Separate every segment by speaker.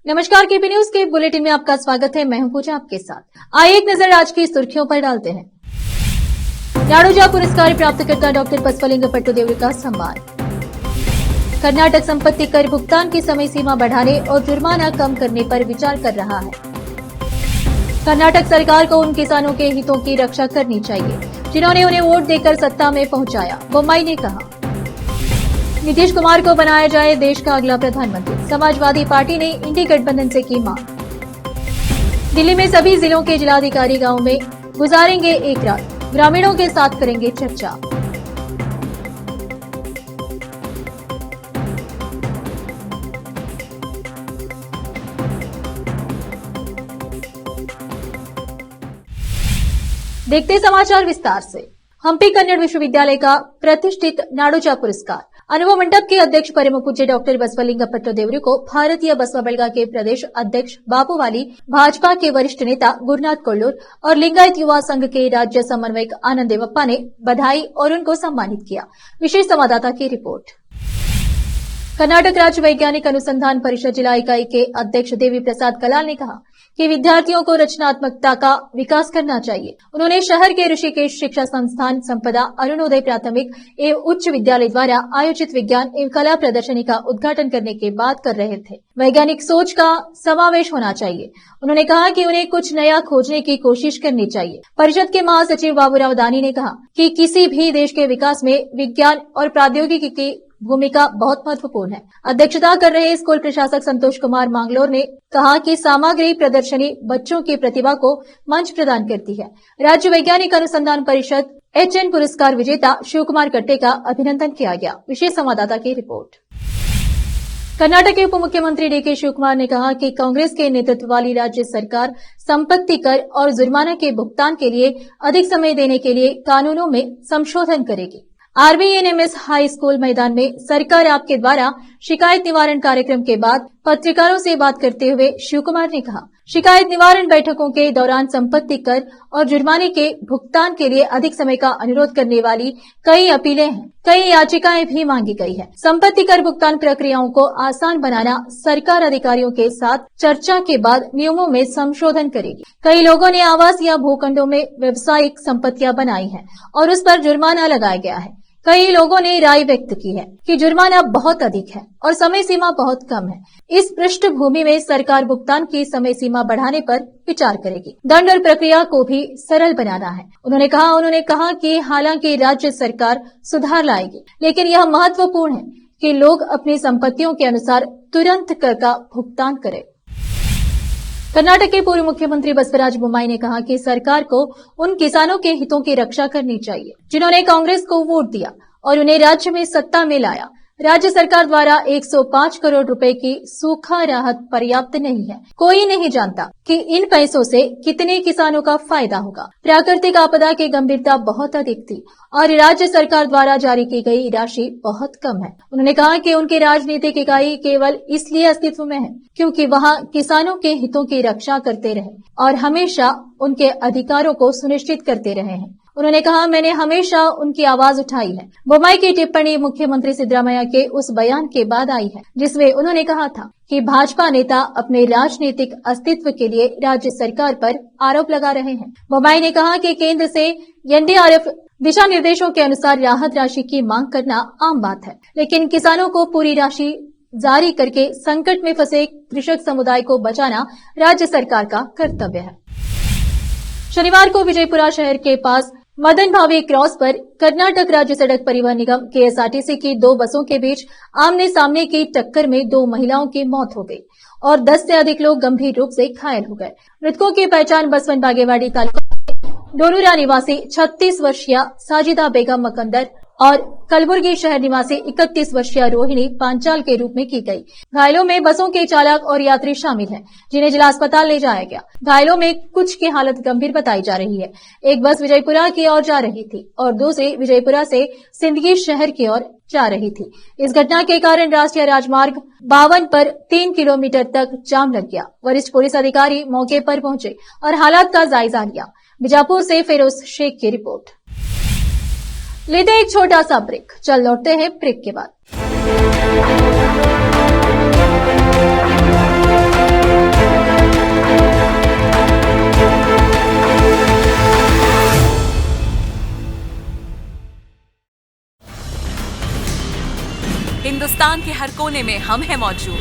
Speaker 1: नमस्कार, KP news के bulletin में आपका स्वागत है। मैं हूं पूजा आपके साथ। आइए एक नजर आज की सुर्खियों पर डालते हैं। नाडोजा पुरस्कार प्राप्तकर्ता डॉक्टर बसवलिंग पट्टुदेवरी का सम्मान। कर्नाटक संपत्ति कर भुगतान की समय सीमा बढ़ाने और जुर्माना कम करने पर विचार कर रहा है। कर्नाटक सरकार को उन किसानों के हितों की रक्षा करनी चाहिए जिन्होंने उन्हें वोट देकर सत्ता में पहुंचाया, बोम्मई ने कहा। नीतीश कुमार को बनाया जाए देश का अगला प्रधानमंत्री, समाजवादी पार्टी ने इंडी गठबंधन से की मांग। दिल्ली में सभी जिलों के जिलाधिकारी गांव में गुजारेंगे एक रात, ग्रामीणों के साथ करेंगे चर्चा। देखते समाचार विस्तार से। हम्पी कन्नड़ विश्वविद्यालय का प्रतिष्ठित नाडोजा पुरस्कार अनुभव मंडप के अध्यक्ष परम पूज्य डॉक्टर बसवलिंग पट्टुदेवरी को भारतीय बसवा बलगा के प्रदेश अध्यक्ष बाबूवाली, भाजपा के वरिष्ठ नेता गुरुनाथ कोल्लूर और लिंगायत युवा संघ के राज्य समन्वयक आनंद देवप्पा ने बधाई और उनको सम्मानित किया। विशेष संवाददाता की रिपोर्ट। कर्नाटक राज्य वैज्ञानिक अनुसंधान परिषद जिला इकाई के अध्यक्ष देवी प्रसाद कलाल ने कहा कि विद्यार्थियों को रचनात्मकता का विकास करना चाहिए। उन्होंने शहर के ऋषिकेश शिक्षा संस्थान संपदा अरुणोदय प्राथमिक एवं उच्च विद्यालय द्वारा आयोजित विज्ञान एवं कला प्रदर्शनी का उद्घाटन करने के बाद कर रहे थे। वैज्ञानिक सोच का समावेश होना चाहिए। उन्होंने कहा कि उन्हें कुछ नया खोजने की कोशिश करनी चाहिए। परिषद के महासचिव बाबूराव दानी ने कहा कि किसी भी देश के विकास में विज्ञान और प्रौद्योगिकी की भूमिका बहुत महत्वपूर्ण है। अध्यक्षता कर रहे स्कूल प्रशासक संतोष कुमार मांगलोर ने कहा कि सामग्री प्रदर्शनी बच्चों की प्रतिभा को मंच प्रदान करती है। राज्य वैज्ञानिक अनुसंधान परिषद HN पुरस्कार विजेता शिव कुमार कट्टे का अभिनंदन किया गया। विशेष संवाददाता की रिपोर्ट। कर्नाटक के उप मुख्यमंत्री DK शिव कुमार ने कहा कि कांग्रेस के नेतृत्व वाली राज्य सरकार संपत्ति कर और जुर्माना के भुगतान के लिए अधिक समय देने के लिए कानूनों में संशोधन करेगी। RBNMS हाई स्कूल मैदान में सरकार आपके द्वारा शिकायत निवारण कार्यक्रम के बाद पत्रकारों से बात करते हुए शिव कुमार ने कहा, शिकायत निवारण बैठकों के दौरान संपत्ति कर और जुर्माने के भुगतान के लिए अधिक समय का अनुरोध करने वाली कई अपीलें हैं, कई याचिकाएं भी मांगी गई है। संपत्ति कर भुगतान प्रक्रियाओं को आसान बनाना सरकार अधिकारियों के साथ चर्चा के बाद नियमों में संशोधन करेगी। कई लोगों ने आवास या भूखंडों में व्यावसायिक संपत्तियां बनाई हैं और उस पर जुर्माना लगाया गया है। कई लोगों ने राय व्यक्त की है कि जुर्माना बहुत अधिक है और समय सीमा बहुत कम है। इस पृष्ठभूमि में सरकार भुगतान की समय सीमा बढ़ाने पर विचार करेगी। दंड और प्रक्रिया को भी सरल बनाना है। उन्होंने कहा कि हालांकि राज्य सरकार सुधार लाएगी, लेकिन यह महत्वपूर्ण है कि लोग अपनी संपत्तियों के अनुसार तुरंत कर का भुगतान करें। कर्नाटक के पूर्व मुख्यमंत्री बसवराज बोम्मई ने कहा कि सरकार को उन किसानों के हितों की रक्षा करनी चाहिए जिन्होंने कांग्रेस को वोट दिया और उन्हें राज्य में सत्ता में लाया। राज्य सरकार द्वारा 105 करोड़ रुपए की सूखा राहत पर्याप्त नहीं है। कोई नहीं जानता कि इन पैसों से कितने किसानों का फायदा होगा। प्राकृतिक आपदा की गंभीरता बहुत अधिक थी और राज्य सरकार द्वारा जारी की गई राशि बहुत कम है। उन्होंने कहा कि उनकी राजनीतिक इकाई केवल इसलिए अस्तित्व में है क्योंकि वहां किसानों के हितों की रक्षा करते रहे और हमेशा उनके अधिकारों को सुनिश्चित करते रहे हैं। उन्होंने कहा, मैंने हमेशा उनकी आवाज उठाई है। बोम्मई की टिप्पणी मुख्यमंत्री सिद्धरामैया के उस बयान के बाद आई है जिसमें उन्होंने कहा था कि भाजपा नेता अपने राजनीतिक अस्तित्व के लिए राज्य सरकार पर आरोप लगा रहे हैं। बोम्मई ने कहा कि केंद्र से NDRF दिशा निर्देशों के अनुसार राहत राशि की मांग करना आम बात है, लेकिन किसानों को पूरी राशि जारी करके संकट में फंसे कृषक समुदाय को बचाना राज्य सरकार का कर्तव्य है। शनिवार को विजयपुरा शहर के पास मदन भावे क्रॉस पर कर्नाटक राज्य सड़क परिवहन निगम KSRTC की 2 बसों के बीच आमने सामने की टक्कर में 2 महिलाओं की मौत हो गई और 10 से अधिक लोग गंभीर रूप से घायल हो गए। मृतकों की पहचान बसवन बागेवाड़ी तालुका डोलूरा निवासी 36 वर्षीय साजिदा बेगम मकंदर और कलबुर्गी शहर निवासी 31 वर्षीय रोहिणी पांचाल के रूप में की गई। घायलों में बसों के चालक और यात्री शामिल हैं, जिन्हें जिला अस्पताल ले जाया गया। घायलों में कुछ की हालत गंभीर बताई जा रही है। एक बस विजयपुरा की ओर जा रही थी और दूसरी विजयपुरा से सिंदगी शहर की ओर जा रही थी। इस घटना के कारण राष्ट्रीय राजमार्ग 52 पर 3 किलोमीटर तक जाम लग गया। वरिष्ठ पुलिस अधिकारी मौके पर पहुंचे और हालात का जायजा लिया। बीजापुर से फिरोज शेख की रिपोर्ट। लेते एक छोटा सा ब्रेक, चल लौटते हैं ब्रेक के बाद।
Speaker 2: हिंदुस्तान के हर कोने में हम हैं मौजूद।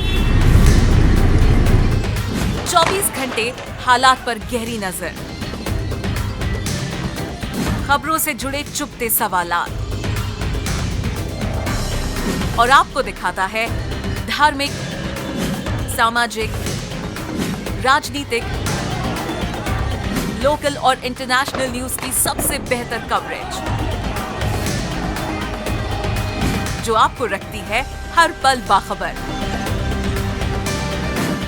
Speaker 2: 24 घंटे हालात पर गहरी नजर, खबरों से जुड़े चुपते सवालात, और आपको दिखाता है धार्मिक, सामाजिक, राजनीतिक, लोकल और इंटरनेशनल न्यूज की सबसे बेहतर कवरेज, जो आपको रखती है हर पल बाखबर।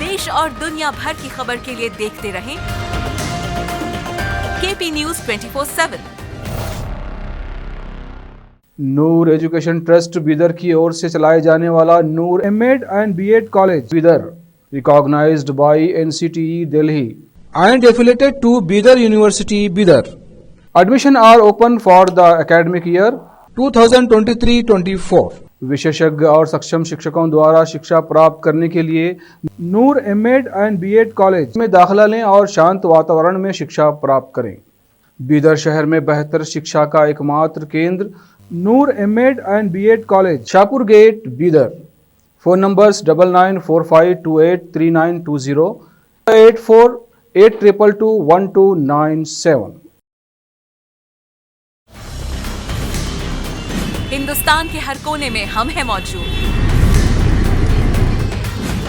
Speaker 2: देश और दुनिया भर की खबर के लिए देखते रहें KP news 24/7।
Speaker 3: Noor education trust Bidar की ओर से चलाए जाने वाला Noor M Ed and B Ed college Bidar, recognised by NCTE Delhi and affiliated to Bidar University, Bidar. Admission are open for the academic year 2023-24. विशेषज्ञ और सक्षम शिक्षकों द्वारा शिक्षा प्राप्त करने के लिए नूर एमएड एंड बीएड कॉलेज में दाखिला लें और शांत वातावरण में शिक्षा प्राप्त करें। बीदर शहर में बेहतर शिक्षा का एकमात्र केंद्र Noor M Ed and B Ed college, Shahpur gate, Bidar. Phone numbers 9945283920, 8482221297।
Speaker 2: Hindustan के हर कोने में हम हैं मौजूद।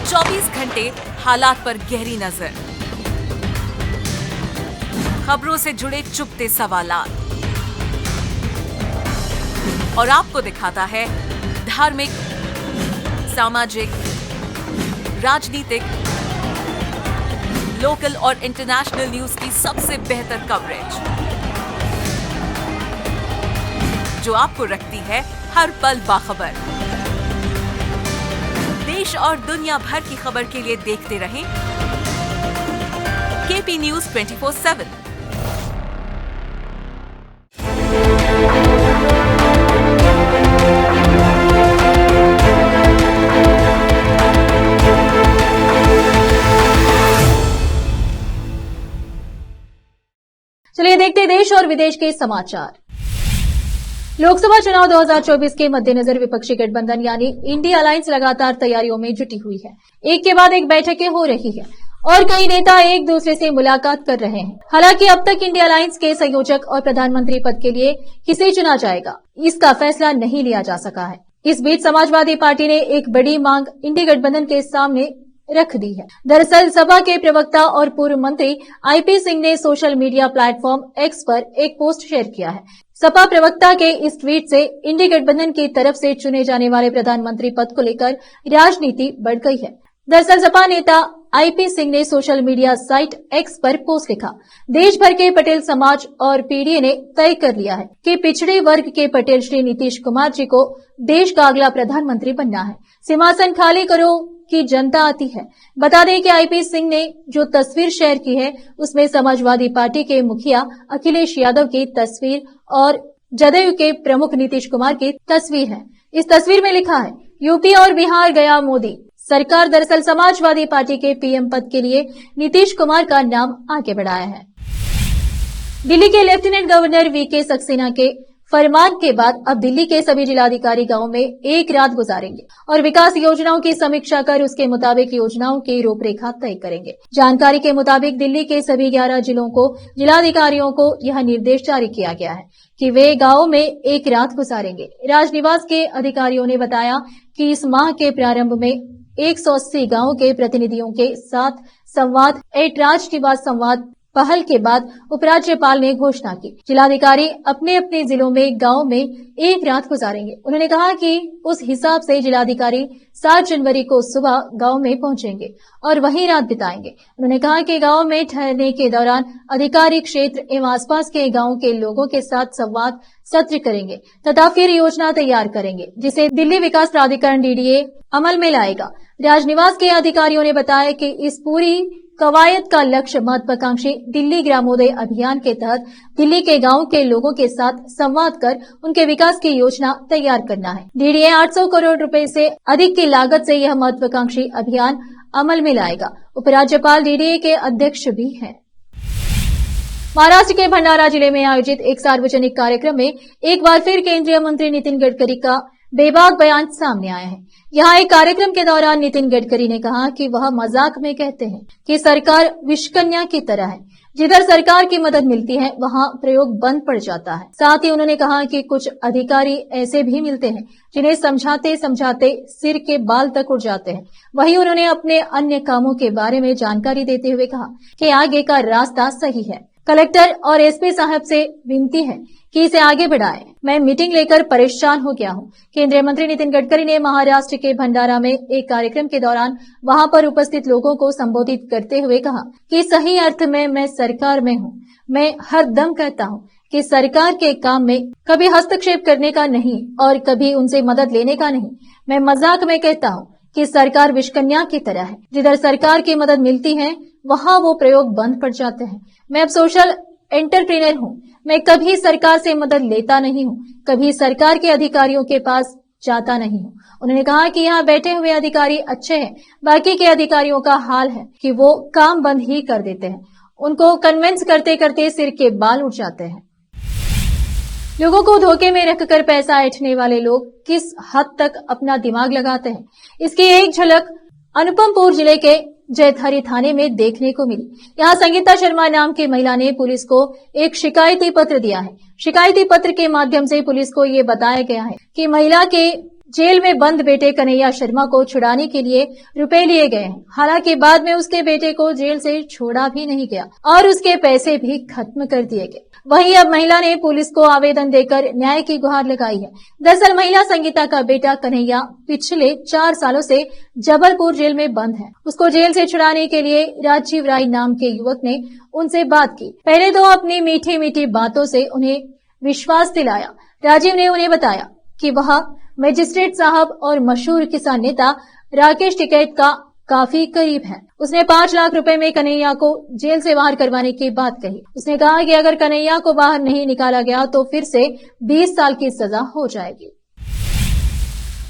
Speaker 2: 24 घंटे हालात पर गहरी नजर, खबरों से जुड़े चुपते सवालात, और आपको दिखाता है धार्मिक, सामाजिक, राजनीतिक, लोकल और इंटरनेशनल न्यूज की सबसे बेहतर कवरेज, जो आपको रखती है हर पल बाखबर। देश और दुनिया भर की खबर के लिए देखते रहें केपी न्यूज 24/7।
Speaker 1: चलिए देखते देश और विदेश के समाचार। लोकसभा चुनाव 2024 के मद्देनजर विपक्षी गठबंधन यानी इंडिया अलायंस लगातार तैयारियों में जुटी हुई है। एक के बाद एक बैठकें हो रही है और कई नेता एक दूसरे से मुलाकात कर रहे हैं। हालांकि अब तक इंडिया अलायंस के संयोजक और प्रधानमंत्री पद के लिए किसे चुना जाएगा, इसका फैसला नहीं लिया जा सका है। इस बीच समाजवादी पार्टी ने एक बड़ी मांग इंडी गठबंधन के सामने रख दी है। दरअसल सपा के प्रवक्ता और पूर्व मंत्री आईपी सिंह ने सोशल मीडिया प्लेटफॉर्म एक्स पर एक पोस्ट शेयर किया है। सपा प्रवक्ता के इस ट्वीट से इंडी गठबंधन की तरफ से चुने जाने वाले प्रधानमंत्री पद को लेकर राजनीति बढ़ गई है। दरअसल सपा नेता आईपी सिंह ने सोशल मीडिया साइट एक्स पर पोस्ट लिखा, देश भर के पटेल समाज और पीडीए ने तय कर लिया है कि पिछड़े वर्ग के पटेल श्री नीतीश कुमार जी को देश का अगला प्रधानमंत्री बनना है। सिंहासन खाली करो की जनता आती है। बता दें कि आईपी सिंह ने जो तस्वीर शेयर की है उसमें समाजवादी पार्टी के मुखिया अखिलेश यादव की तस्वीर और जदयू के प्रमुख नीतीश कुमार की तस्वीर है। इस तस्वीर में लिखा है, यूपी और बिहार गया मोदी सरकार। दरअसल समाजवादी पार्टी के पीएम पद के लिए नीतीश कुमार का नाम आगे बढ़ाया है। दिल्ली के लेफ्टिनेंट गवर्नर वीके सक्सेना के फरमान के बाद अब दिल्ली के सभी जिलाधिकारी गांव में एक रात गुजारेंगे और विकास योजनाओं की समीक्षा कर उसके मुताबिक योजनाओं की रूपरेखा तय करेंगे। जानकारी के मुताबिक दिल्ली के सभी 11 जिलों को जिलाधिकारियों को यह निर्देश जारी किया गया है कि वे गांव में एक रात गुजारेंगे। राजनिवास के अधिकारियों ने बताया कि इस माह के प्रारंभ में 180 गांवों के प्रतिनिधियों के साथ संवाद एट राजनिवास संवाद पहल के बाद उपराज्यपाल ने घोषणा की। जिलाधिकारी अपने अपने जिलों में गांव में एक रात गुजारेंगे। उन्होंने कहा कि उस हिसाब से जिलाधिकारी 7 जनवरी को सुबह गांव में पहुंचेंगे और वहीं रात बिताएंगे। उन्होंने कहा कि गांव में ठहरने के दौरान अधिकारी क्षेत्र एवं आसपास के गांव के लोगों के साथ संवाद सत्र करेंगे तथा फिर योजना तैयार करेंगे, जिसे दिल्ली विकास प्राधिकरण डीडीए अमल में लाएगा। राजनिवास के अधिकारियों ने बताया कि इस पूरी कवायद का लक्ष्य महत्वाकांक्षी दिल्ली ग्रामोदय अभियान के तहत दिल्ली के गांव के लोगों के साथ संवाद कर उनके विकास की योजना तैयार करना है। डीडीए 800 करोड़ रुपए से अधिक की लागत से यह महत्वाकांक्षी अभियान अमल में लाएगा। उपराज्यपाल डीडीए के अध्यक्ष भी हैं। महाराष्ट्र के भंडारा जिले में आयोजित एक सार्वजनिक कार्यक्रम में एक बार फिर केंद्रीय मंत्री नितिन गडकरी का बेबाक बयान सामने आए हैं। यहाँ एक कार्यक्रम के दौरान नितिन गडकरी ने कहा कि वह मजाक में कहते हैं कि सरकार विषकन्या की तरह है, जिधर सरकार की मदद मिलती है वहां प्रयोग बंद पड़ जाता है। साथ ही उन्होंने कहा कि कुछ अधिकारी ऐसे भी मिलते हैं जिन्हें समझाते समझाते सिर के बाल तक उड़ जाते हैं। वहीं उन्होंने अपने अन्य कामों के बारे में जानकारी देते हुए कहा कि आगे का रास्ता सही है। कलेक्टर और एसपी साहब से विनती है कि इसे आगे बढ़ाएं। मैं मीटिंग लेकर परेशान हो गया हूं। केंद्रीय मंत्री नितिन गडकरी ने महाराष्ट्र के भंडारा में एक कार्यक्रम के दौरान वहां पर उपस्थित लोगों को संबोधित करते हुए कहा कि सही अर्थ में मैं सरकार में हूं। मैं हर दम कहता हूं कि सरकार के काम में कभी हस्तक्षेप करने का नहीं और कभी उनसे मदद लेने का नहीं। मैं मजाक में कहता हूं कि सरकार विषकन्या की तरह है, जिधर सरकार की मदद मिलती है वहां वो प्रयोग बंद पड़ जाते हैं। मैं अब सोशल एंटरप्रेन्योर हूं। मैं कभी सरकार से मदद लेता नहीं हूं, कभी सरकार के अधिकारियों के पास जाता नहीं हूं। उन्होंने कहा कि यहाँ बैठे हुए अधिकारी अच्छे हैं, बाकी के अधिकारियों का हाल है कि वो काम बंद ही कर देते हैं। उनको कन्विंस करते करते सिर के बाल उठ जाते हैं। लोगों को धोखे में रखकर पैसा ऐंठने वाले लोग किस हद तक अपना दिमाग लगाते हैं, इसकी एक झलक अनुपमपुर जिले के जयथारी थाने में देखने को मिली। यहाँ संगीता शर्मा नाम की महिला ने पुलिस को एक शिकायती पत्र दिया है। शिकायती पत्र के माध्यम से पुलिस को ये बताया गया है कि महिला के जेल में बंद बेटे कन्हैया शर्मा को छुड़ाने के लिए रुपए लिए गए हैं। हालांकि बाद में उसके बेटे को जेल से छोड़ा भी नहीं गया और उसके पैसे भी खत्म कर दिए गए। वहीं अब महिला ने पुलिस को आवेदन देकर न्याय की गुहार लगाई है। दरअसल महिला संगीता का बेटा कन्हैया पिछले 4 सालों से जबलपुर जेल में बंद है। उसको जेल से छुड़ाने के लिए राजीव राय नाम के युवक ने उनसे बात की। पहले तो अपनी मीठी मीठी बातों से उन्हें विश्वास दिलाया। राजीव ने उन्हें बताया कि वह मजिस्ट्रेट साहब और मशहूर किसान नेता राकेश टिकैत का काफी करीब है। उसने 5 लाख रुपए में कन्हैया को जेल से बाहर करवाने की बात कही। उसने कहा कि अगर कन्हैया को बाहर नहीं निकाला गया तो फिर से 20 साल की सजा हो जाएगी।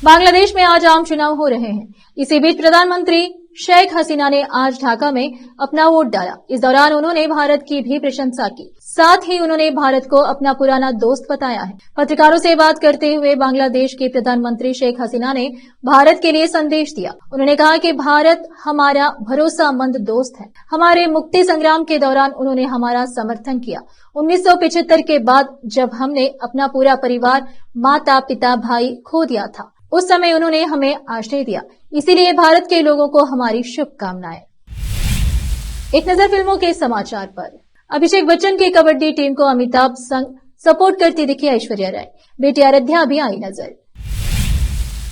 Speaker 1: बांग्लादेश में आज आम चुनाव हो रहे हैं। इसी बीच प्रधानमंत्री शेख हसीना ने आज ढाका में अपना वोट डाला। इस दौरान उन्होंने भारत की भी प्रशंसा की। साथ ही उन्होंने भारत को अपना पुराना दोस्त बताया है। पत्रकारों से बात करते हुए बांग्लादेश के प्रधानमंत्री शेख हसीना ने भारत के लिए संदेश दिया। उन्होंने कहा कि भारत हमारा भरोसामंद दोस्त है। हमारे मुक्ति संग्राम के दौरान उन्होंने हमारा समर्थन किया। 1975 के बाद जब हमने अपना पूरा परिवार, माता पिता, भाई खो दिया था, उस समय उन्होंने हमें आश्रय दिया। इसीलिए भारत के लोगों को हमारी शुभकामनाएं। एक नजर फिल्मों के समाचार पर। अभिषेक बच्चन की कबड्डी टीम को अमिताभ संग सपोर्ट करती दिखी ऐश्वर्या राय। बेटी आराध्या भी आई नजर।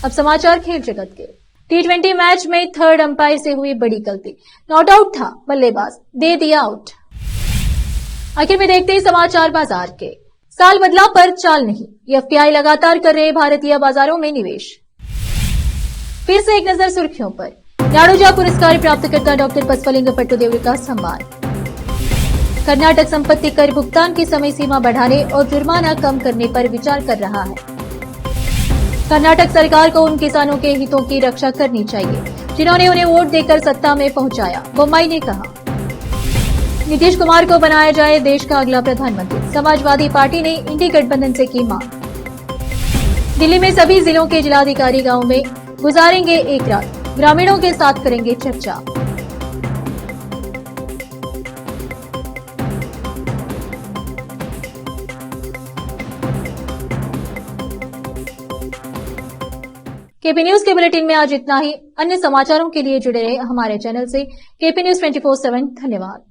Speaker 1: अब समाचार खेल जगत के। T20 मैच में थर्ड अंपायर से हुई बड़ी गलती। नॉट आउट था, बल्लेबाज दे दिया आउट। आखिर में देखते ही समाचार बाजार के। साल बदला पर चाल नहीं, एफपीआई लगातार कर रहे भारतीय बाजारों में निवेश। फिर से एक नजर सुर्खियों पर। नाडोजा पुरस्कार प्राप्तकर्ता डॉक्टर बसवलिंग पट्टुदेवरी का सम्मान। कर्नाटक संपत्ति कर भुगतान की समय सीमा बढ़ाने और जुर्माना कम करने पर विचार कर रहा है। कर्नाटक सरकार को उन किसानों के हितों की रक्षा करनी चाहिए जिन्होंने उन्हें वोट देकर सत्ता में पहुंचाया, बोम्मई ने कहा। नीतीश कुमार को बनाया जाए देश का अगला प्रधानमंत्री। समाजवादी पार्टी ने इंडी गठबंधन से की मांग। दिल्ली में सभी जिलों के जिलाधिकारी गांव में गुजारेंगे एक रात, ग्रामीणों के साथ करेंगे चर्चा। केपी न्यूज के बुलेटिन में आज इतना ही। अन्य समाचारों के लिए जुड़े रहे हमारे चैनल से। KP news 24/7। धन्यवाद।